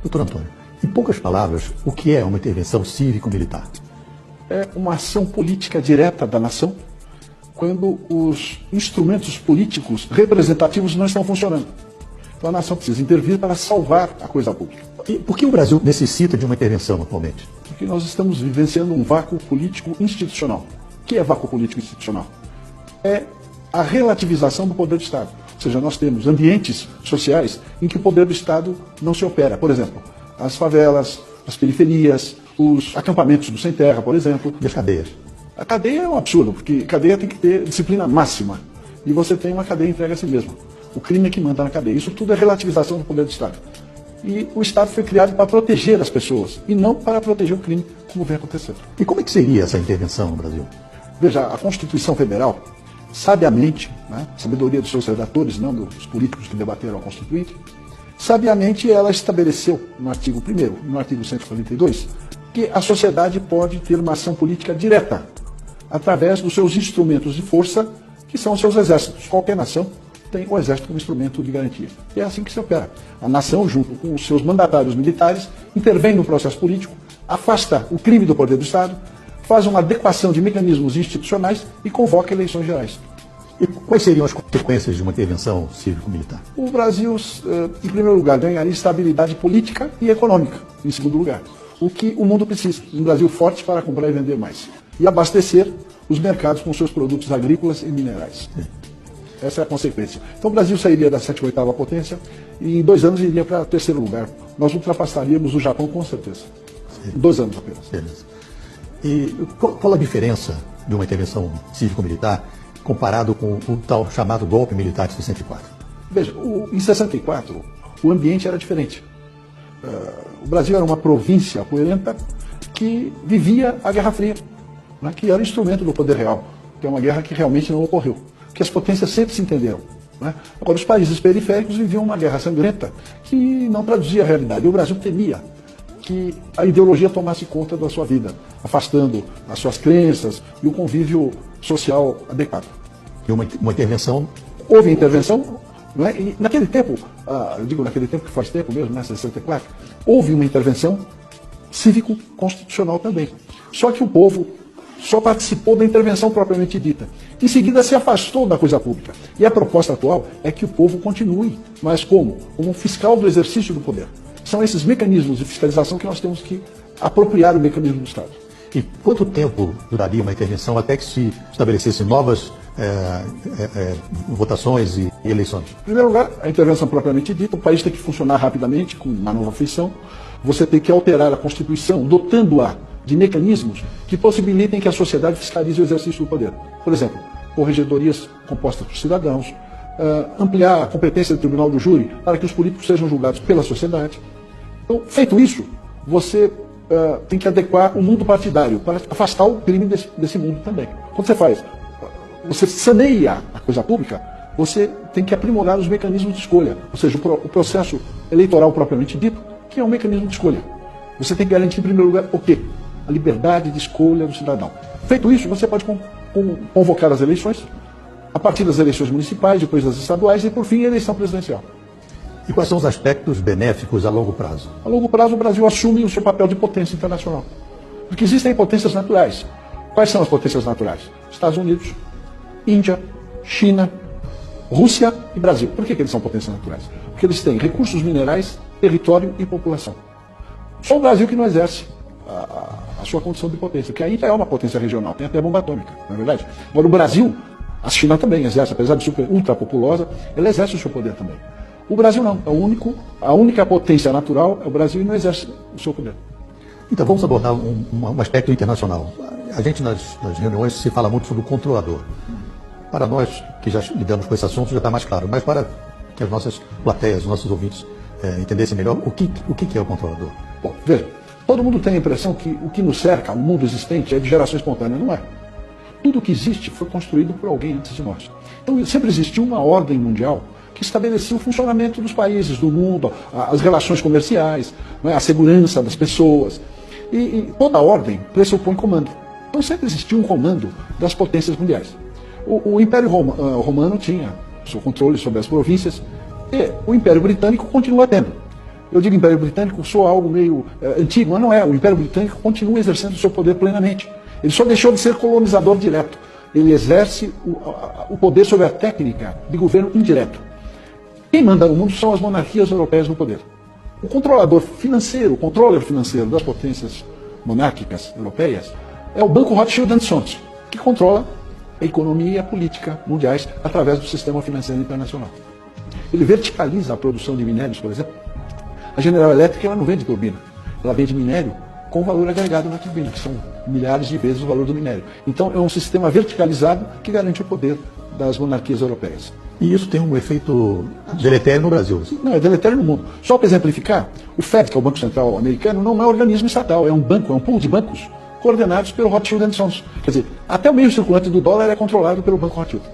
Doutor Antônio, em poucas palavras, o que é uma intervenção cívico-militar? É uma ação política direta da nação quando os instrumentos políticos representativos não estão funcionando. Então a nação precisa intervir para salvar a coisa pública. E por que o Brasil necessita de uma intervenção atualmente? Porque nós estamos vivenciando um vácuo político institucional. O que é vácuo político institucional? É a relativização do poder do Estado. Ou seja, nós temos ambientes sociais em que o poder do Estado não se opera. Por exemplo, as favelas, as periferias, os acampamentos do sem terra, por exemplo. E as cadeias? A cadeia é um absurdo, porque cadeia tem que ter disciplina máxima. E você tem uma cadeia entregue a si mesma. O crime é que manda na cadeia. Isso tudo é relativização do poder do Estado. E o Estado foi criado para proteger as pessoas, e não para proteger o crime, como vem acontecendo. E como é que seria essa intervenção no Brasil? Veja, a Constituição Federal, sabiamente, sabedoria dos seus redatores, não dos políticos que debateram a Constituinte, sabiamente ela estabeleceu no artigo 1º, no artigo 142, que a sociedade pode ter uma ação política direta, através dos seus instrumentos de força, que são os seus exércitos. Qualquer nação tem o exército como instrumento de garantia. E é assim que se opera. A nação, junto com os seus mandatários militares, intervém no processo político, afasta o crime do poder do Estado, faz uma adequação de mecanismos institucionais e convoca eleições gerais. E quais seriam as consequências de uma intervenção cívico-militar? O Brasil, em primeiro lugar, ganharia estabilidade política e econômica, em segundo lugar. O que o mundo precisa. Um Brasil forte para comprar e vender mais. E abastecer os mercados com seus produtos agrícolas e minerais. Essa é a consequência. Então o Brasil sairia da 7ª ou 8ª potência e em 2 anos iria para o 3º lugar. Nós ultrapassaríamos o Japão com certeza. Em 2 anos apenas. Beleza. E qual a diferença de uma intervenção cívico-militar comparado com o tal chamado golpe militar de 64? Veja, em 64 o ambiente era diferente. O Brasil era uma província apoiolenta que vivia a Guerra Fria, que era instrumento do poder real, que é uma guerra que realmente não ocorreu, que as potências sempre se entenderam. Agora, os países periféricos viviam uma guerra sangrenta que não traduzia a realidade. E o Brasil temia que a ideologia tomasse conta da sua vida, afastando as suas crenças e o convívio social adequado. E uma intervenção? Houve intervenção, e naquele tempo, eu digo naquele tempo que faz tempo mesmo, 64, houve uma intervenção cívico-constitucional também. Só que o povo só participou da intervenção propriamente dita. Em seguida se afastou da coisa pública. E a proposta atual é que o povo continue, mas como? Como um fiscal do exercício do poder. São esses mecanismos de fiscalização que nós temos que apropriar o mecanismo do Estado. E quanto tempo duraria uma intervenção até que se estabelecessem novas votações e eleições? Em primeiro lugar, a intervenção propriamente dita, o país tem que funcionar rapidamente, com uma nova feição. Você tem que alterar a Constituição, dotando-a de mecanismos que possibilitem que a sociedade fiscalize o exercício do poder. Por exemplo, corregedorias compostas por cidadãos, ampliar a competência do Tribunal do Júri para que os políticos sejam julgados pela sociedade. Então, feito isso, você tem que adequar o mundo partidário para afastar o crime desse mundo também. Quando você saneia a coisa pública, você tem que aprimorar os mecanismos de escolha, ou seja, o processo eleitoral propriamente dito, que é um mecanismo de escolha. Você tem que garantir, em primeiro lugar, o quê? A liberdade de escolha do cidadão. Feito isso, você pode convocar as eleições, a partir das eleições municipais, depois das estaduais e, por fim, a eleição presidencial. E quais são os aspectos benéficos a longo prazo? A longo prazo, o Brasil assume o seu papel de potência internacional. Porque existem potências naturais. Quais são as potências naturais? Estados Unidos, Índia, China, Rússia e Brasil. Por que eles são potências naturais? Porque eles têm recursos minerais, território e população. Só o Brasil que não exerce a sua condição de potência, que ainda é uma potência regional, tem até bomba atômica, não é verdade? Agora o Brasil, a China também exerce, apesar de ultra populosa, ela exerce o seu poder também. O Brasil não, a única potência natural é o Brasil e não exerce o seu poder. Então vamos abordar um aspecto internacional. A gente nas reuniões se fala muito sobre o controlador. Para nós que já lidamos com esse assunto já está mais claro, mas para que as nossas plateias, os nossos ouvintes entendessem melhor, o que é o controlador? Bom, veja, todo mundo tem a impressão que o que nos cerca, o mundo existente, é de geração espontânea. Não é. Tudo que existe foi construído por alguém antes de nós. Então sempre existiu uma ordem mundial que estabelecia o funcionamento dos países, do mundo, as relações comerciais, a segurança das pessoas. E toda ordem pressupõe comando. Então sempre existiu um comando das potências mundiais. O Império Romano tinha seu controle sobre as províncias e o Império Britânico continua tendo. eu digo Império Britânico, soa algo meio antigo, mas não é. O Império Britânico continua exercendo o seu poder plenamente. Ele só deixou de ser colonizador direto. Ele exerce o poder sobre a técnica de governo indireto. Quem manda no mundo são as monarquias europeias no poder. O controlador financeiro, o controller financeiro das potências monárquicas europeias é o Banco Rothschild & Sons, que controla a economia e a política mundiais através do sistema financeiro internacional. Ele verticaliza a produção de minérios, por exemplo. A General Electric ela não vende turbina, ela vende minério com valor agregado na turbina, que são milhares de vezes o valor do minério. Então é um sistema verticalizado que garante o poder das monarquias europeias. E isso tem um efeito deletério no Brasil. Não, é deletério no mundo. Só para exemplificar, o Fed, que é o Banco Central americano, não é um organismo estatal, é um banco, é um pool de bancos coordenados pelo Rothschild & Sons. Quer dizer, até o meio circulante do dólar é controlado pelo Banco Rothschild.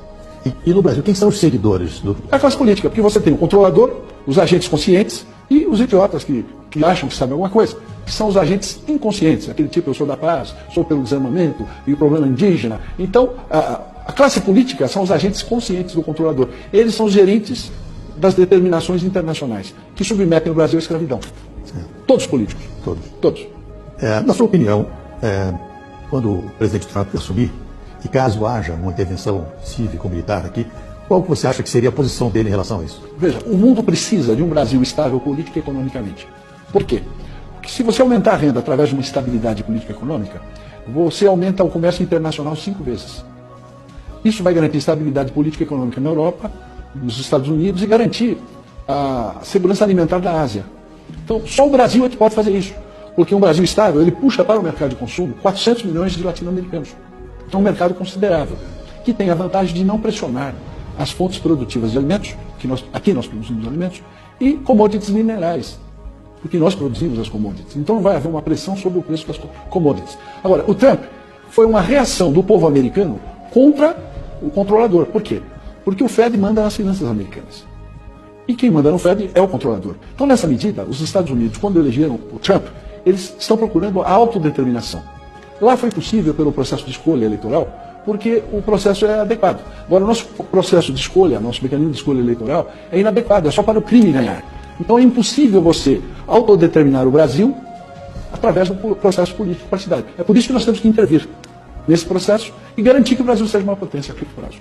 E no Brasil, quem são os seguidores? É a classe política, porque você tem o controlador, os agentes conscientes e os idiotas que acham que sabem alguma coisa, que são os agentes inconscientes, aquele tipo, eu sou da paz, sou pelo desarmamento e o problema indígena. Então, a classe política são os agentes conscientes do controlador. Eles são os gerentes das determinações internacionais, que submetem o Brasil à escravidão. Todos os políticos. Todos. Na sua opinião, quando o presidente Trump assumir, e caso haja uma intervenção cívico-militar aqui, qual que você acha que seria a posição dele em relação a isso? Veja, o mundo precisa de um Brasil estável política e economicamente. Por quê? Porque se você aumentar a renda através de uma estabilidade política e econômica, você aumenta o comércio internacional 5 vezes. Isso vai garantir estabilidade política e econômica na Europa, nos Estados Unidos e garantir a segurança alimentar da Ásia. Então, só o Brasil é que pode fazer isso. Porque um Brasil estável, ele puxa para o mercado de consumo 400 milhões de latino-americanos. É um mercado considerável, que tem a vantagem de não pressionar as fontes produtivas de alimentos, que aqui nós produzimos alimentos, e commodities minerais, porque nós produzimos as commodities. Então não vai haver uma pressão sobre o preço das commodities. Agora, o Trump foi uma reação do povo americano contra o controlador. Por quê? Porque o Fed manda nas finanças americanas. E quem manda no Fed é o controlador. Então, nessa medida, os Estados Unidos, quando elegeram o Trump, eles estão procurando a autodeterminação. Lá foi possível pelo processo de escolha eleitoral, porque o processo é adequado. Agora, o nosso processo de escolha, nosso mecanismo de escolha eleitoral é inadequado, é só para o crime ganhar. Então é impossível você autodeterminar o Brasil através do processo político partidário. É por isso que nós temos que intervir nesse processo e garantir que o Brasil seja uma potência a curto prazo.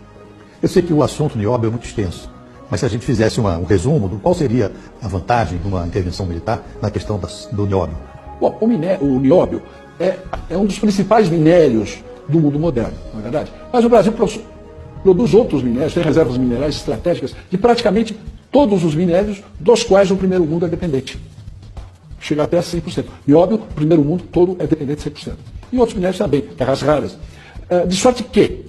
Eu sei que o assunto nióbio é muito extenso, mas se a gente fizesse um resumo do qual seria a vantagem de uma intervenção militar na questão do nióbio? Bom, o nióbio é um dos principais minérios do mundo moderno, não é verdade? Mas o Brasil produz outros minérios, tem reservas minerais estratégicas de praticamente todos os minérios dos quais o primeiro mundo é dependente. Chega até 100%. Nióbio, o primeiro mundo todo é dependente de 100%. E outros minérios também, terras raras. De sorte que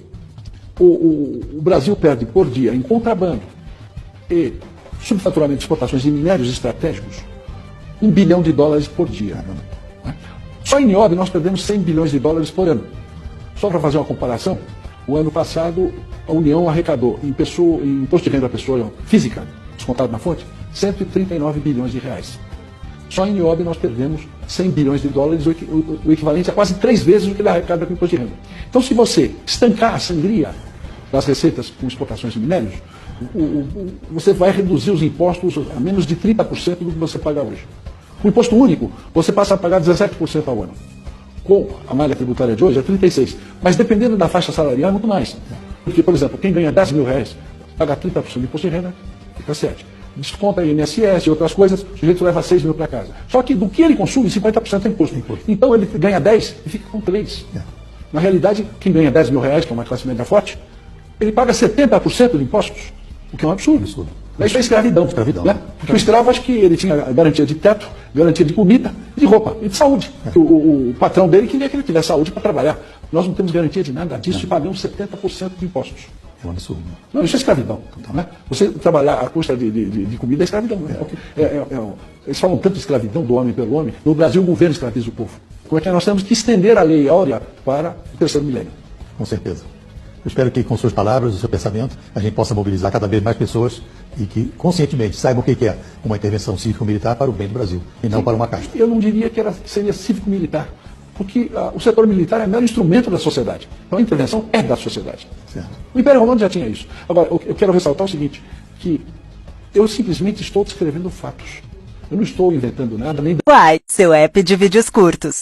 o Brasil perde por dia em contrabando e subfaturamento de exportações de minérios estratégicos $1 bilhão por dia. Só em nióbio nós perdemos $100 bilhões por ano. Só para fazer uma comparação, o ano passado a União arrecadou em imposto de renda à pessoa física, descontado na fonte, $139 bilhões. Só em nióbio nós perdemos $100 bilhões, o equivalente a quase 3 vezes o que ele arrecada com imposto de renda. Então, se você estancar a sangria das receitas com exportações de minérios, você vai reduzir os impostos a menos de 30% do que você paga hoje. Com o imposto único, você passa a pagar 17% ao ano. Com a malha tributária de hoje é 36%. Mas dependendo da faixa salarial é muito mais. Porque, por exemplo, quem ganha R$10 mil paga 30% de imposto de renda, fica 7%. Desconta INSS e outras coisas, o sujeito leva 6 mil para casa. Só que do que ele consome, 50% é imposto. Então ele ganha 10 e fica com 3. Na realidade, quem ganha R$10 mil, que é uma classe média forte, ele paga 70% de impostos, o que é um absurdo. Isso é escravidão. Né? Porque o escravo, acho que ele tinha garantia de teto, garantia de comida, de roupa e de saúde. O patrão dele queria que ele tivesse saúde para trabalhar. Nós não temos garantia de nada disso e pagamos 70% de impostos. É um absurdo. Não, isso é escravidão. Né? Você trabalhar à custa de comida é escravidão. Né? Eles falam tanto de escravidão do homem pelo homem. No Brasil, o governo escraviza o povo. Porque nós temos que estender a lei áurea para o terceiro milênio. Com certeza. Eu espero que com suas palavras, o seu pensamento, a gente possa mobilizar cada vez mais pessoas e que conscientemente saibam o que é uma intervenção cívico-militar para o bem do Brasil e não para uma casta. Eu não diria que seria cívico-militar, porque o setor militar é mero instrumento da sociedade. Então a intervenção é da sociedade. Certo. O Império Romano já tinha isso. Agora, eu quero ressaltar o seguinte, que eu simplesmente estou descrevendo fatos. Eu não estou inventando nada, nem Uai, seu app de vídeos curtos.